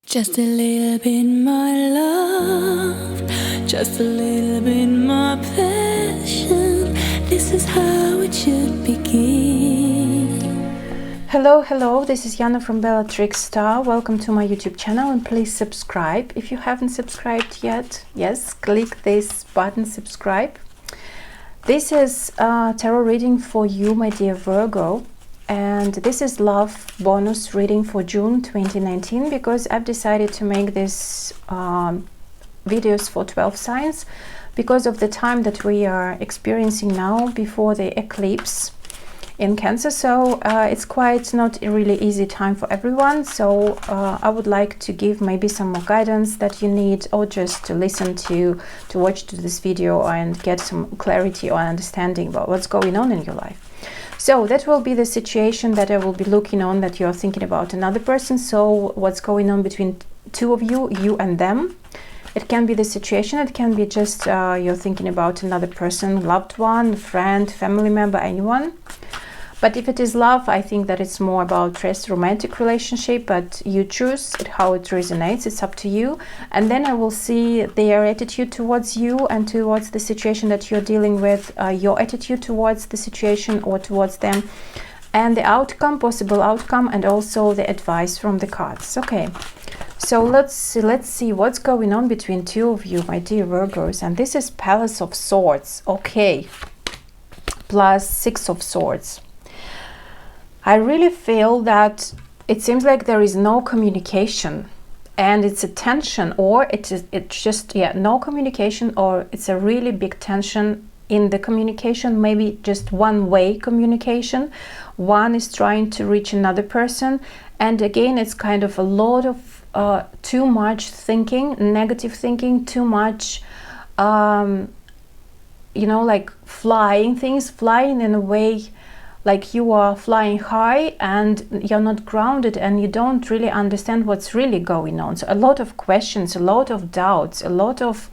Just a little bit more love, just a little bit more passion. This is how it should begin. Hello, this is Yana from Bellatrix Star. Welcome to my YouTube channel and please subscribe if you haven't subscribed yet. Yes, click this button, subscribe. This is a tarot reading for you, my dear Virgo. And this is love bonus reading for June 2019 because I've decided to make this videos for 12 signs because of the time that we are experiencing now before the eclipse in Cancer. So it's quite not a really easy time for everyone. So I would like to give maybe some more guidance that you need, or just to listen to watch this video and get some clarity or understanding about what's going on in your life. So that will be the situation that I will be looking on, that you're thinking about another person. So what's going on between two of you, you and them. It can be the situation, it can be just you're thinking about another person, loved one, friend, family member, anyone. But if it is love, I think that it's more about trust, romantic relationship, but you choose how it resonates, it's up to you. And then I will see their attitude towards you and towards the situation that you're dealing with, your attitude towards the situation or towards them, and the outcome, possible outcome, and also the advice from the cards. Okay, so let's see what's going on between two of you, my dear Virgos. And this is Palace of Swords, okay, plus Six of Swords. I really feel that it seems like there is no communication, and it's a tension, or it's just no communication, or it's a really big tension in the communication, maybe just one-way communication. One is trying to reach another person, and again it's kind of a lot of too much thinking, negative thinking, too much like flying in a way like you are flying high and you're not grounded and you don't really understand what's really going on. So a lot of questions, a lot of doubts, a lot of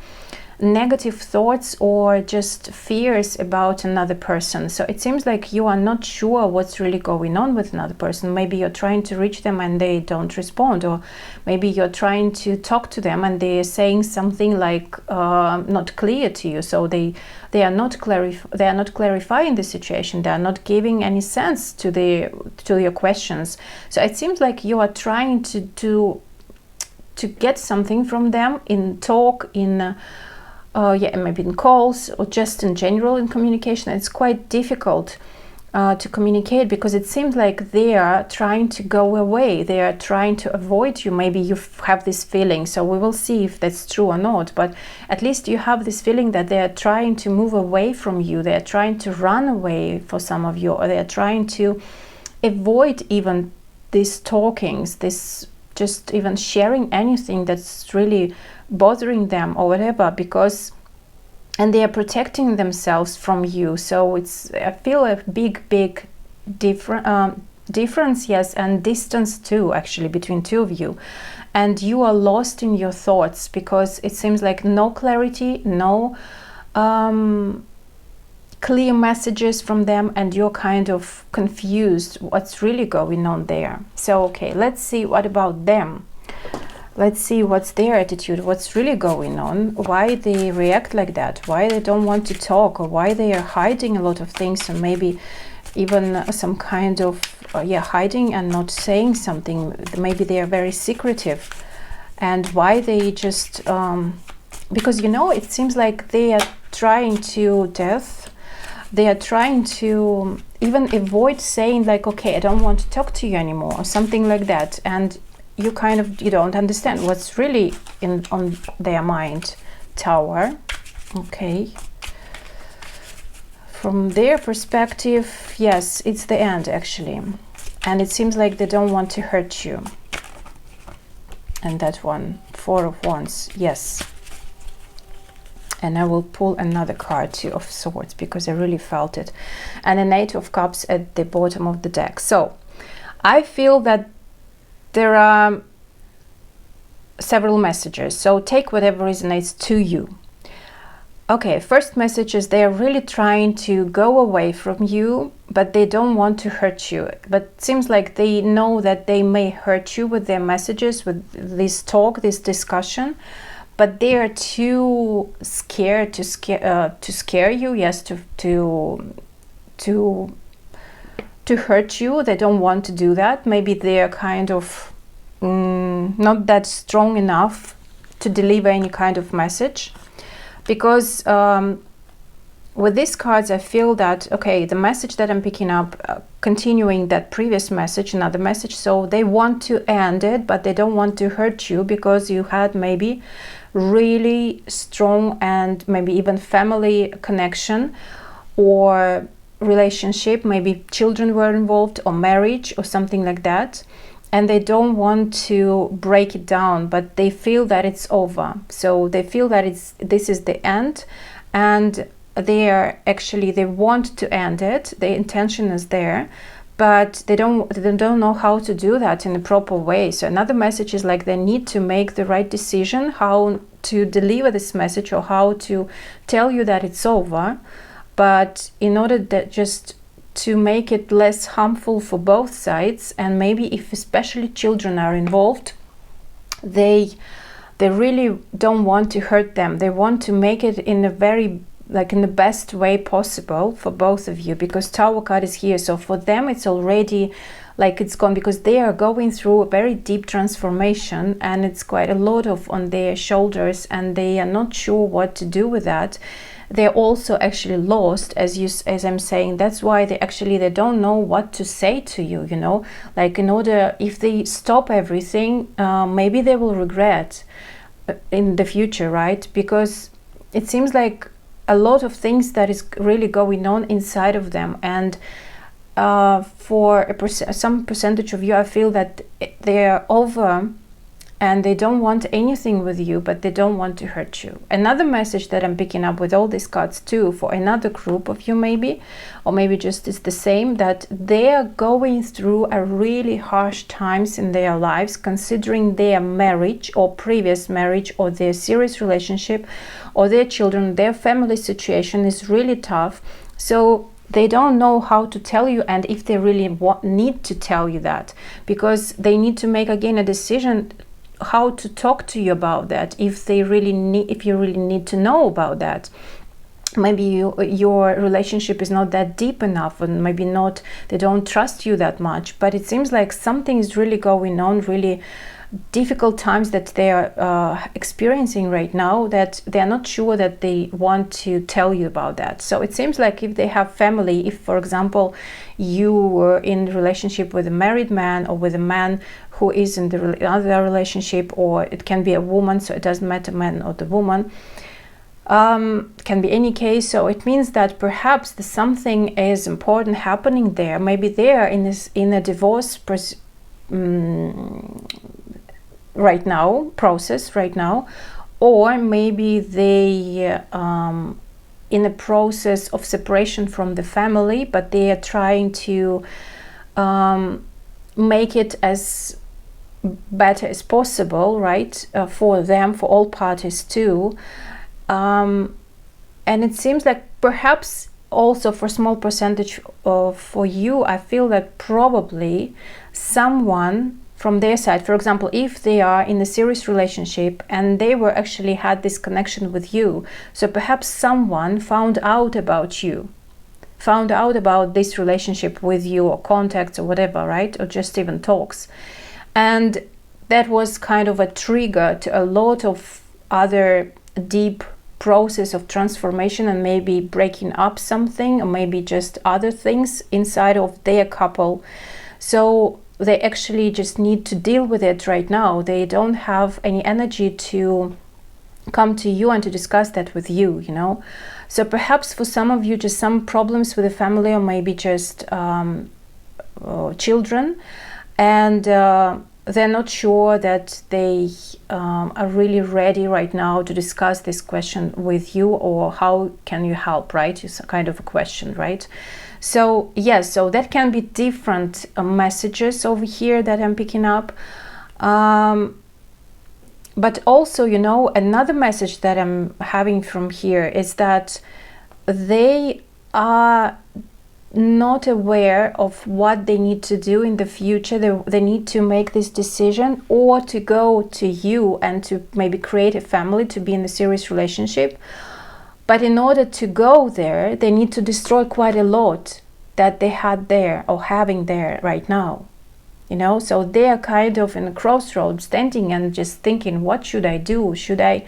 negative thoughts or just fears about another person. So it seems like you are not sure what's really going on with another person. Maybe you're trying to reach them and they don't respond, or maybe you're trying to talk to them and they're saying something like not clear to you. So they are not clarifying the situation. They are not giving any sense to your questions. So it seems like you are trying to get something from them in talk, in maybe in calls, or just in general in communication. It's quite difficult to communicate because it seems like they are trying to go away. They are trying to avoid you. Maybe you have this feeling. So we will see if that's true or not. But at least you have this feeling that they are trying to move away from you. They are trying to run away for some of you, or they are trying to avoid even these talkings, this just even sharing anything that's really bothering them or whatever, because and they are protecting themselves from you. So I feel a big difference, yes, and distance too, actually, between two of you. And you are lost in your thoughts because it seems like no clarity, no clear messages from them, and you're kind of confused what's really going on there. So okay, let's see what about them. Let's see what's their attitude, what's really going on, why they react like that, why they don't want to talk, or why they are hiding a lot of things, and maybe even some kind of hiding and not saying something. Maybe they are very secretive, and why they just because it seems like they are trying to they are trying to even avoid saying like, okay, I don't want to talk to you anymore, or something like that. And you don't understand what's really on their mind. Tower, okay. From their perspective, yes, it's the end actually, and it seems like they don't want to hurt you. And that one, Four of Wands, yes. And I will pull another card, Two of Swords, because I really felt it, and an Eight of Cups at the bottom of the deck. So I feel that there are several messages, so take whatever resonates to you. Okay, first message is they are really trying to go away from you, but they don't want to hurt you. But it seems like they know that they may hurt you with their messages, with this talk, this discussion, but they are too scared to scare you. Yes, to hurt you. They don't want to do that. Maybe they are kind of not that strong enough to deliver any kind of message. Because with these cards, I feel that, okay, the message that I'm picking up, continuing that previous message, another message, so they want to end it, but they don't want to hurt you because you had maybe really strong and maybe even family connection or relationship, maybe children were involved or marriage or something like that. And they don't want to break it down, but they feel that it's over. So they feel that this is the end, and they want to end it. The intention is there, but they don't know how to do that in a proper way. So another message is like they need to make the right decision, how to deliver this message or how to tell you that it's over. But in order that just to make it less harmful for both sides, and maybe if especially children are involved, they really don't want to hurt them. They want to make it in a very, like, in the best way possible for both of you, because Tower card is here. So for them it's already like it's gone, because they are going through a very deep transformation and it's quite a lot on their shoulders, and they are not sure what to do with that. They're also actually lost, as I'm saying. That's why they don't know what to say to you, you know, like if they stop everything, maybe they will regret in the future, right? Because it seems like a lot of things that is really going on inside of them, and for some percentage of you, I feel that they're over and they don't want anything with you, but they don't want to hurt you. Another message that I'm picking up with all these cards too, for another group of you maybe, or maybe just it's the same, that they are going through a really harsh times in their lives, considering their marriage or previous marriage or their serious relationship or their children, their family situation is really tough. So they don't know how to tell you, and if they really need to tell you that, because they need to make again a decision how to talk to you about that, if you really need to know about that. Maybe your relationship is not that deep enough, and maybe not, they don't trust you that much, but it seems like something is really going on, really difficult times that they are experiencing right now, that they are not sure that they want to tell you about that. So it seems like if they have family, if for example you were in relationship with a married man or with a man who is in the other relationship, or it can be a woman, so it doesn't matter, man or the woman, can be any case. So it means that perhaps something is important happening there. Maybe they are in a divorce process right now, or maybe they in a process of separation from the family, but they are trying to make it as better as possible, right, for them, for all parties too. And it seems like perhaps also for small percentage for you, I feel that probably someone from their side, for example, if they are in a serious relationship and they were actually had this connection with you, so perhaps someone found out about this relationship with you, or contacts or whatever, right, or just even talks, and that was kind of a trigger to a lot of other deep process of transformation, and maybe breaking up something, or maybe just other things inside of their couple. So they actually just need to deal with it right now. They don't have any energy to come to you and to discuss that with you, you know. So perhaps for some of you, just some problems with the family, or maybe just children, and they're not sure that they are really ready right now to discuss this question with you, or how can you help, right? It's a kind of a question, right? So yes, so that can be different messages over here that I'm picking up. But also, you know, another message that I'm having from here is that they are not aware of what they need to do in the future. They need to make this decision, or to go to you and to maybe create a family, to be in a serious relationship. But in order to go there, they need to destroy quite a lot that they had there or having there right now. You know, so they are kind of in a crossroads, standing and just thinking, what should I do? Should I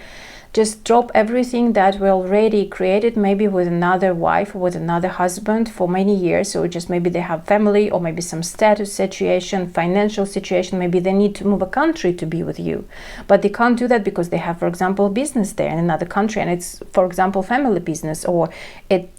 just drop everything that we already created, maybe with another wife or with another husband for many years, or just maybe they have family, or maybe some status situation, financial situation, maybe they need to move a country to be with you, but they can't do that because they have, for example, business there in another country, and it's, for example, family business, or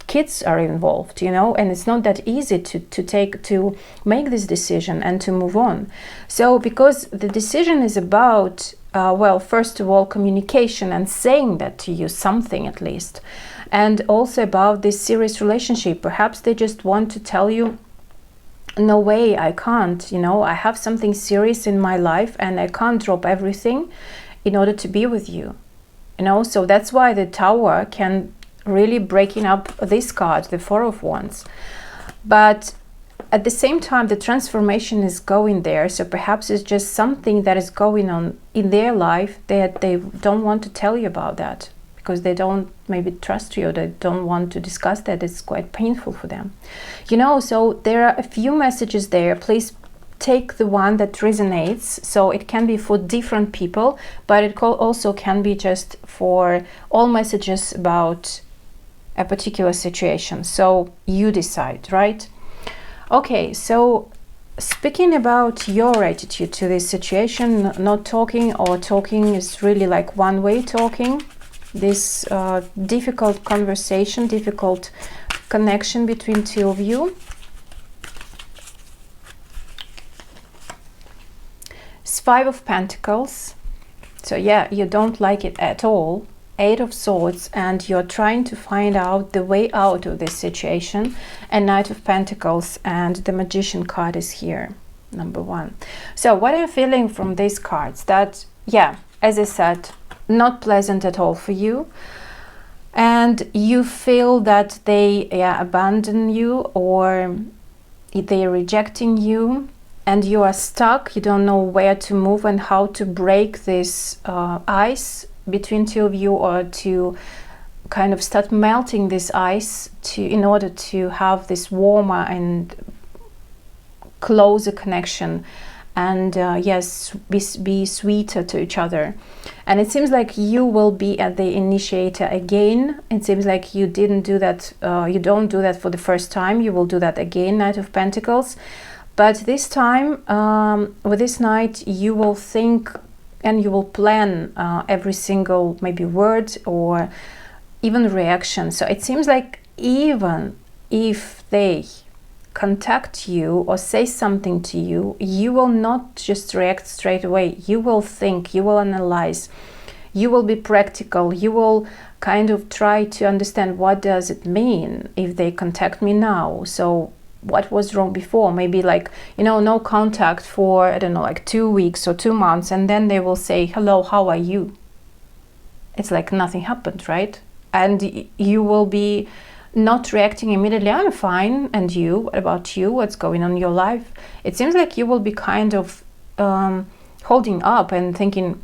kids are involved, you know, and it's not that easy to make this decision and to move on. So because the decision is about well, first of all, communication and saying that to you, something at least, and also about this serious relationship. Perhaps they just want to tell you, no way, I can't, you know, I have something serious in my life and I can't drop everything in order to be with you, you know. So that's why the Tower can really breaking up this card, the Four of Wands. But at the same time, the transformation is going there. So perhaps it's just something that is going on in their life that they don't want to tell you about that, because they don't maybe trust you, or they don't want to discuss that. It's quite painful for them, you know. So there are a few messages there. Please take the one that resonates. So it can be for different people, but it also can be just for all messages about a particular situation. So you decide, right? Okay, so speaking about your attitude to this situation, not talking or talking is really like one-way talking. This difficult conversation, difficult connection between two of you. It's Five of Pentacles. So yeah, you don't like it at all. Eight of Swords, and you're trying to find out the way out of this situation. And Knight of Pentacles, and the Magician card is here, number one. So what I'm feeling from these cards, that, yeah, as I said, not pleasant at all for you. And you feel that they abandon you, or they're rejecting you, and you are stuck. You don't know where to move and how to break this ice between two of you, or to kind of start melting this ice in order to have this warmer and closer connection, and yes, be sweeter to each other. And it seems like you will be at the initiator again. It seems like you didn't do that, you don't do that for the first time. You will do that again, Knight of Pentacles. But this time, with this Knight, you will think and you will plan every single maybe word or even reaction. So it seems like even if they contact you or say something to you, you will not just react straight away. You will think, you will analyze, you will be practical, you will kind of try to understand, what does it mean if they contact me now? So what was wrong before? Maybe like, you know, no contact for, I don't know, like 2 weeks or 2 months, and then they will say, hello, how are you? It's like nothing happened, right? And you will be not reacting immediately, I'm fine, and you, what about you? What's going on in your life? It seems like you will be kind of holding up and thinking,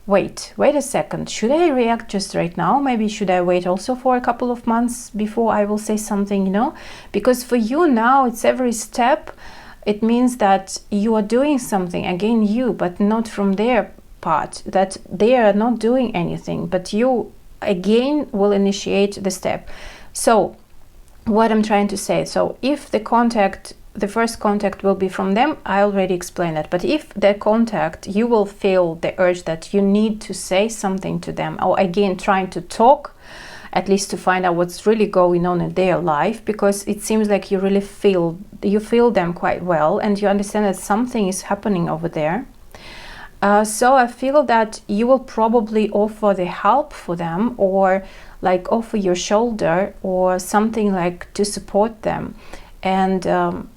wait a second, should I react just right now? Maybe should I wait also for a couple of months before I will say something, you know? Because for you now, it's every step. It means that you are doing something, again you, but not from their part, that they are not doing anything, but you again will initiate the step. So what I'm trying to say, so if the first contact will be from them, I already explained that. But if the contact, you will feel the urge that you need to say something to them, or again trying to talk, at least to find out what's really going on in their life, because it seems like you really feel them quite well, and you understand that something is happening over there. So I feel that you will probably offer the help for them, or like offer your shoulder or something like to support them. And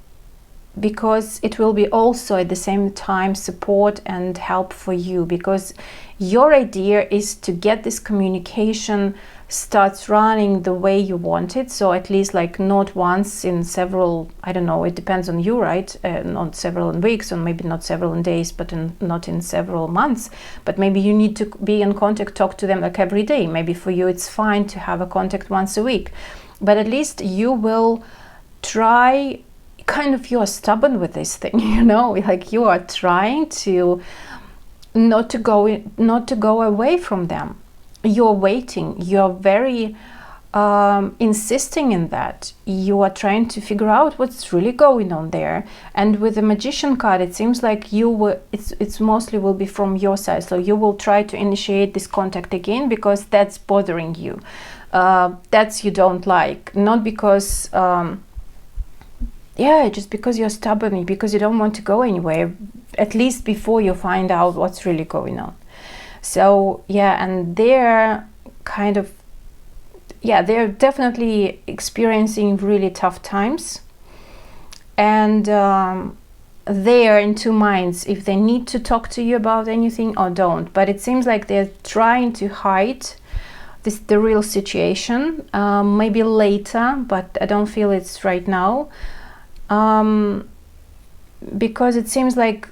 because it will be also at the same time support and help for you, because your idea is to get this communication starts running the way you want it. So at least like not once in several, I don't know, it depends on you, right? Not several weeks, or maybe not several days, but not in several months. But maybe you need to be in contact, talk to them like every day. Maybe for you it's fine to have a contact once a week, but at least you will try. Kind of, you are stubborn with this thing, you know, like you are trying to not to go away from them. You're waiting, you're very insisting in that. You are trying to figure out what's really going on there. And with the Magician card, it seems like you will, it's mostly will be from your side. So you will try to initiate this contact again, because that's bothering you. That's you don't like, not because yeah, just because you're stubborn, because you don't want to go anywhere, at least before you find out what's really going on. So yeah, and they're kind of, yeah, they're definitely experiencing really tough times, and they are in two minds if they need to talk to you about anything or don't. But it seems like they're trying to hide the real situation, maybe later, but I don't feel it's right now. Because it seems like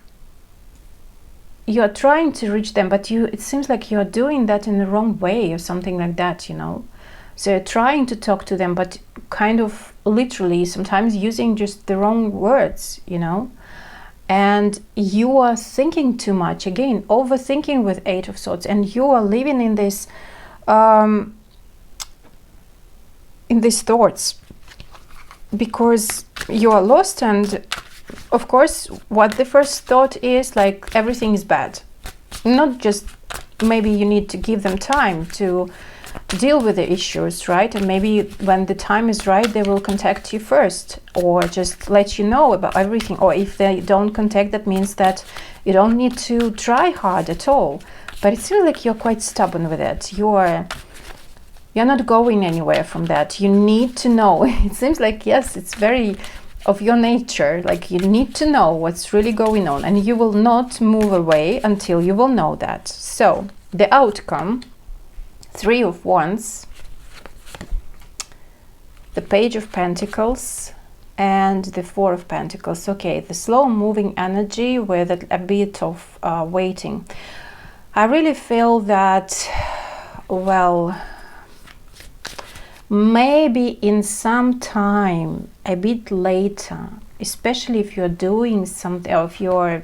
you're trying to reach them, but it seems like you're doing that in the wrong way or something like that, you know. So you're trying to talk to them, but kind of literally sometimes using just the wrong words, you know. And you are thinking too much, again, overthinking with Eight of Swords, and you are living in this in these thoughts, because you are lost. And of course what the first thought is like everything is bad. Not just, maybe you need to give them time to deal with the issues, right? And maybe when the time is right, they will contact you first, or just let you know about everything. Or if they don't contact, that means that you don't need to try hard at all. But it seems like you're quite stubborn with it. You're not going anywhere from that. You need to know. It seems like, yes, it's very of your nature. Like you need to know what's really going on, and you will not move away until you will know that. So the outcome, Three of Wands, the Page of Pentacles, and the Four of Pentacles. Okay, the slow moving energy with a bit of waiting. I really feel that, well, maybe in some time, a bit later, especially if you're doing something, or if you're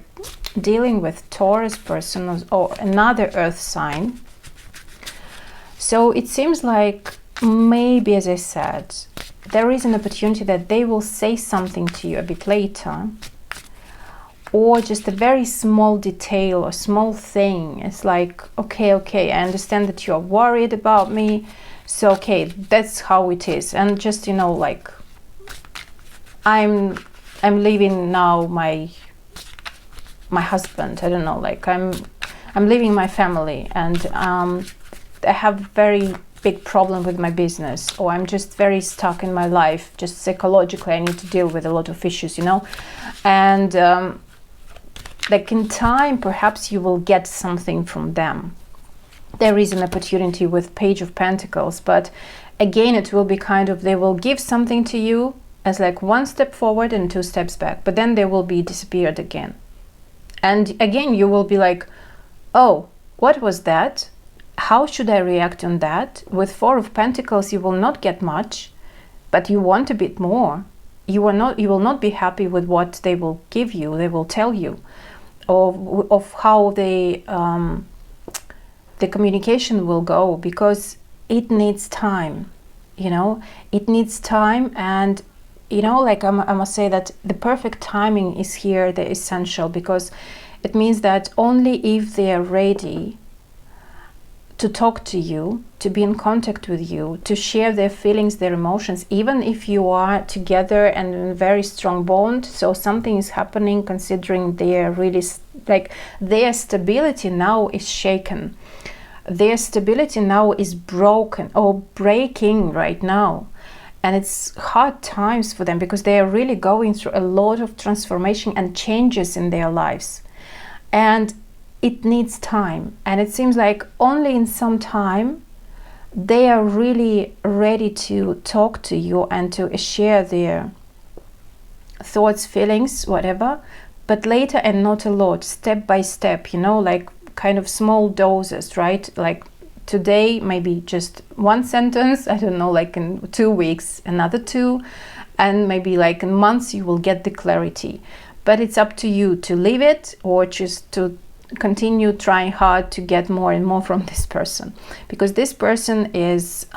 dealing with Taurus person or another earth sign. So it seems like maybe, as I said, there is an opportunity that they will say something to you a bit later, or just a very small detail or small thing. It's like, okay, I understand that you're worried about me. So, okay, that's how it is. And just, you know, like, I'm leaving now my husband. I don't know, like I'm leaving my family, and I have very big problem with my business, or I'm just very stuck in my life. Just psychologically, I need to deal with a lot of issues, you know. And like in time, perhaps you will get something from them. There is an opportunity with Page of Pentacles, but again, it will be kind of, they will give something to you as like one step forward and two steps back, but then they will be disappeared again. And again, you will be like, oh, what was that? How should I react on that? With Four of Pentacles, you will not get much, but you want a bit more. You will not be happy with what they will give you. They will tell you of how the communication will go, because it needs time, you know. It needs time, and you know, like I must say that the perfect timing is here, the essential, because it means that only if they are ready to talk to you, to be in contact with you, to share their feelings, their emotions, even if you are together and in a very strong bond. So something is happening, considering their really, like, their stability now is shaken. Their stability now is broken or breaking right now. and it's hard times for them because they are really going through a lot of transformation and changes in their lives, and it needs time. And it seems like only in some time they are really ready to talk to you and to share their thoughts, feelings, whatever, but later and not a lot, step by step, you know, like kind of small doses, right? Like today maybe just one sentence, I don't know, like in 2 weeks another 2, and maybe like in months you will get the clarity. But it's up to you to leave it or just to continue trying hard to get more and more from this person, because this person is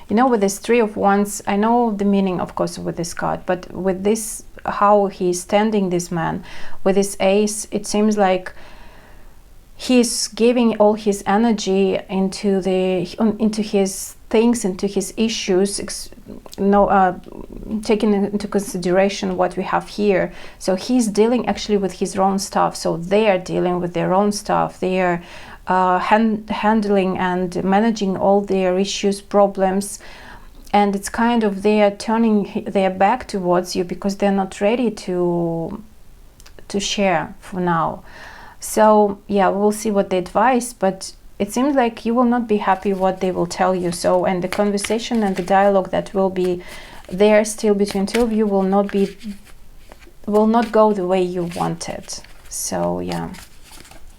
you know, with this 3 of Wands, I know the meaning of course with this card, but with this, how he's standing, this man with this ace, it seems like he's giving all his energy into his things, into his issues, taking into consideration what we have here. So he's dealing actually with his own stuff, so they are dealing with their own stuff. They are handling and managing all their issues, problems, and it's kind of they are turning their back towards you because they're not ready to share for now. So yeah, we'll see what they advise, but it seems like you will not be happy what they will tell you. So, and the conversation and the dialogue that will be there still between two of you will not go the way you wanted. So yeah,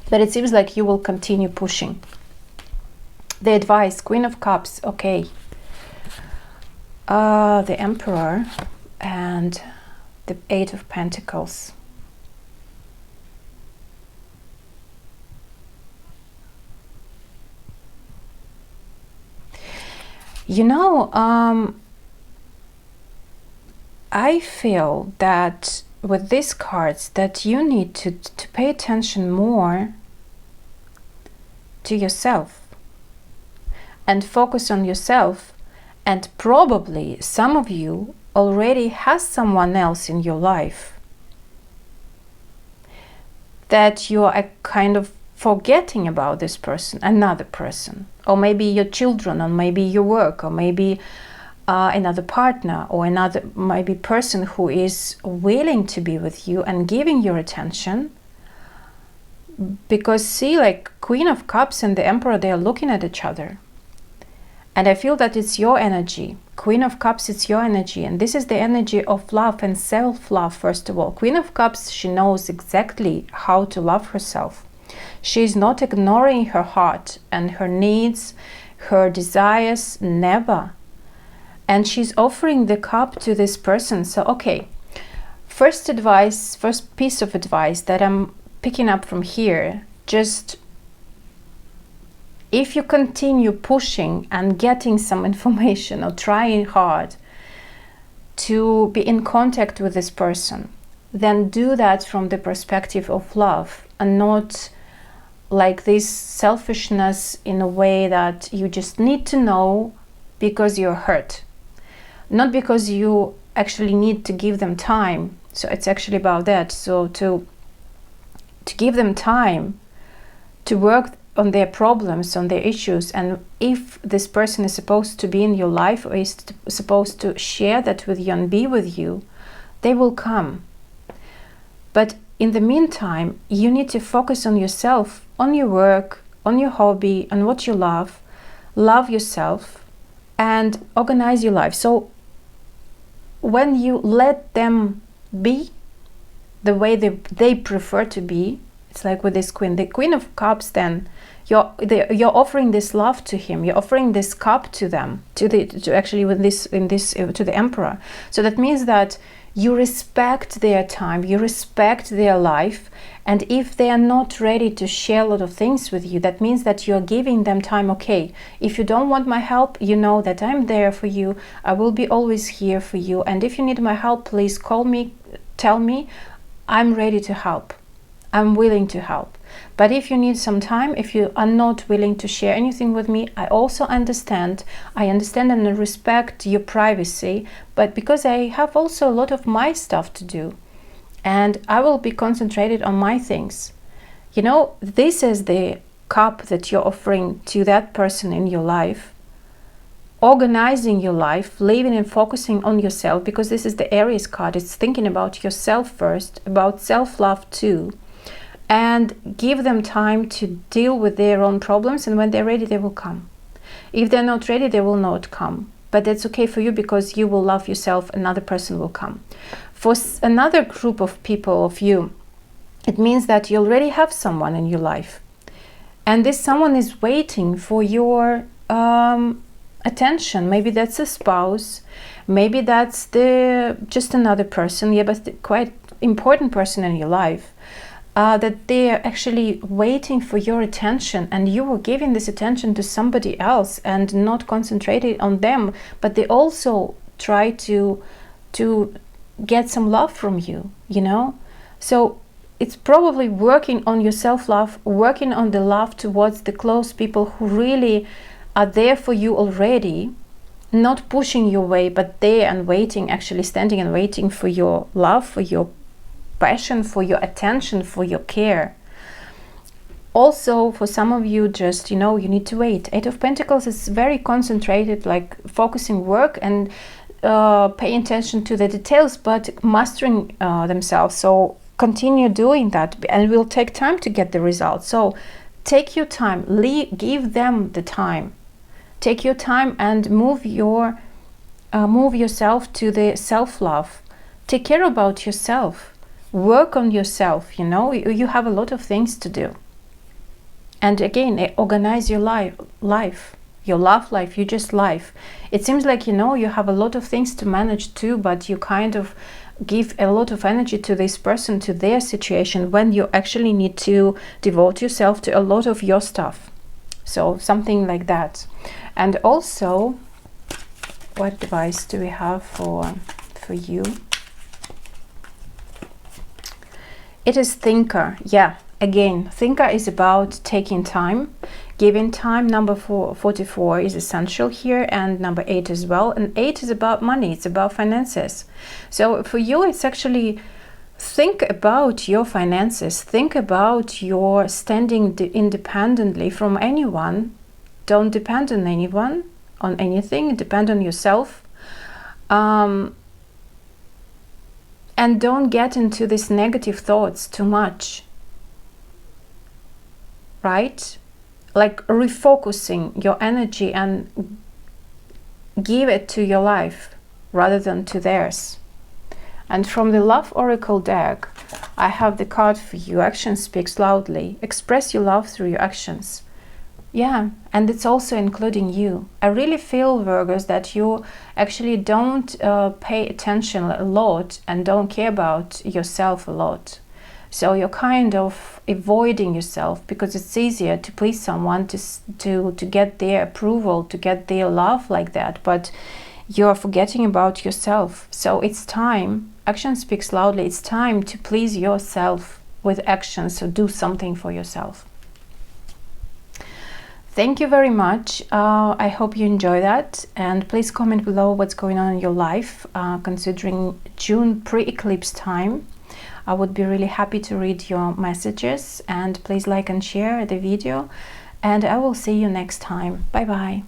but it seems like you will continue pushing. The advice, Queen of Cups, okay. The Emperor and the 8 of Pentacles. You know, I feel that with these cards that you need to pay attention more to yourself and focus on yourself, and probably some of you already has someone else in your life that you are kind of forgetting about this person, another person, or maybe your children, or maybe your work, or maybe another partner, or another maybe person who is willing to be with you and giving your attention. Because see, like Queen of Cups and the Emperor, they are looking at each other, and I feel that it's your energy. Queen of Cups, it's your energy, and this is the energy of love and self-love. First of all, Queen of Cups, she knows exactly how to love herself. She's not ignoring her heart and her needs, her desires, never. And she's offering the cup to this person. So, okay, first piece of advice that I'm picking up from here, just if you continue pushing and getting some information or trying hard to be in contact with this person, then do that from the perspective of love and not like this selfishness in a way that you just need to know because you're hurt, not because you actually need to give them time. So it's actually about that. So to give them time to work on their problems, on their issues, and if this person is supposed to be in your life or is supposed to share that with you and be with you, they will come. But in the meantime, you need to focus on yourself, on your work, on your hobby, on what you love yourself, and organize your life. So when you let them be the way they prefer to be, it's like with this queen, the Queen of Cups, then you're offering this love to him, you're offering this cup to them, to the Emperor. So that means that you respect their time, you respect their life, and if they are not ready to share a lot of things with you, that means that you're giving them time. Okay, if you don't want my help, you know that I'm there for you, I will be always here for you, and if you need my help, please call me, tell me, I'm ready to help, I'm willing to help. But if you need some time, if you are not willing to share anything with me, I also understand. I understand and respect your privacy, but because I have also a lot of my stuff to do, and I will be concentrated on my things. You know, this is the cup that you're offering to that person in your life. organizing your life, living and focusing on yourself, because this is the Aries card. It's thinking about yourself first, about self-love too, and give them time to deal with their own problems, and when they're ready, they will come. If they're not ready, they will not come. But that's okay for you, because you will love yourself, another person will come. For another group of people, of you, it means that you already have someone in your life, and this someone is waiting for your attention. Maybe that's a spouse, maybe that's just another person, yeah, but quite important person in your life, that they're actually waiting for your attention, and you are giving this attention to somebody else and not concentrating on them, but they also try to get some love from you, you know. So it's probably working on your self-love, working on the love towards the close people who really are there for you already, not pushing you away, but there and waiting, actually standing and waiting for your love, for your passion, for your attention, for your care. Also, for some of you, just, you know, you need to wait. Eight of Pentacles is very concentrated, like focusing work and paying attention to the details, but mastering themselves. So continue doing that, and it will take time to get the results. So take your time, give them the time. Take your time and move yourself to the self-love. Take care about yourself. Work on yourself, you know. You have a lot of things to do. And again, organize your life, your love life, you just life. It seems like, you know, you have a lot of things to manage too, but you kind of give a lot of energy to this person, to their situation, when you actually need to devote yourself to a lot of your stuff. So something like that. And also, what advice do we have for you? It is Thinker. Yeah, again, Thinker is about taking time, giving time. Number 44 is essential here, and number 8 as well. And 8 is about money, it's about finances. So for you, it's actually think about your finances, think about your standing independently from anyone. Don't depend on anyone, on anything, depend on yourself. And don't get into these negative thoughts too much, right? Like refocusing your energy and give it to your life rather than to theirs. And from the Love Oracle deck, I have the card for you. Action speaks loudly. Express your love through your actions. Yeah, and it's also including you. I really feel, Virgos, that you actually don't pay attention a lot and don't care about yourself a lot. So you're kind of avoiding yourself because it's easier to please someone, to get their approval, to get their love like that. But you're forgetting about yourself. So it's time. Action speaks loudly. It's time to please yourself with action. So do something for yourself. Thank you very much. I hope you enjoy that, and please comment below what's going on in your life considering June pre-eclipse time. I would be really happy to read your messages, and please like and share the video, and I will see you next time. Bye bye.